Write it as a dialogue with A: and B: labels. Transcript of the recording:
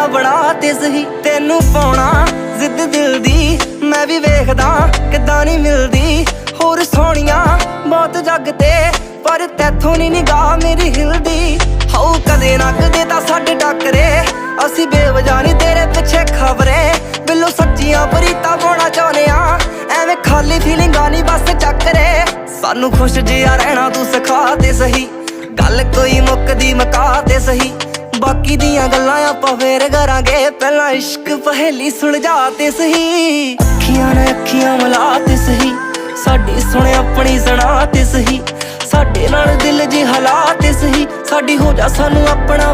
A: ਆਪਣਾ ਬਣਾ ਤੇ ਸਹੀ। ਤੈਨੂੰ ਪਾਉਣਾ ਜ਼ਿੱਦ ਦਿਲ ਦੀ ਮੈਂ ਵੀ ਵੇਖਦਾ ਕਿੱਦਾਂ ਨਹੀਂ ਮਿਲਦੀ। ਹੋਰ ਸੋਹਣੀਆਂ ਬਹੁਤ ਜੱਗ ਤੇ ਪਰ ਤੈਥੋਂ ਨੀ ਨਿਗਾਹ ਮੇਰੀ ਹਿਲਦੀ। ਹਾਉ ਕਦੇ ਨਾ ਕਦੇ ਤਾਂ ਸਾਡੇ ਟੱਕਰੇ ਅਸੀਂ ਬੇਵਜ੍ਹਾ ਨੀ ਤੇਰੇ ਪਿੱਛੇ ਖਬਰੇ। ਬਿੱਲੋ ਸੱਚੀਆਂ ਪ੍ਰੀਤਾਂ ਪਾਉਣਾ ਚਾਹੁੰਦੇ ਆ ਐਵੇਂ ਖਾਲੀ ਫੀਲਿੰਗਾਂ ਨੀ ਬਸ ਚੱਕਰੇ। ਸਾਨੂੰ ਖੁਸ਼ ਜਿਹਾ ਰਹਿਣਾ ਤੂੰ ਸਿਖਾ ਤੇ ਸਹੀ। ਗੱਲ ਕੋਈ ਮੁੱਕਦੀ ਮੁਕਾ ਤੇ ਸਹੀ। ਬਾਕੀ ਦੀਆਂ ਗੱਲਾਂ ਆਪਾਂ ਫੇਰ ਕਰਾਂਗੇ ਪਹਿਲਾਂ ਇਸ਼ਕ ਪਹੇਲੀ ਸੁਲਝਾ ਤੇ ਸਹੀ। ਅੱਖੀਆਂ ਨਾਲ ਅੱਖੀਆਂ ਮਿਲਾ ਤੇ ਸਹੀ ਸਾਡੀ ਸੁਣ ਆਪਣੀ ਸੁਣਾ ਤੇ ਸਹੀ। ਸਾਡੇ ਨਾਲ ਦਿਲ ਜੇ ਹਾਲਾਤ ਸਹੀ ਸਾਡੀ ਹੋ ਜਾ ਸਾਨੂੰ ਆਪਣਾ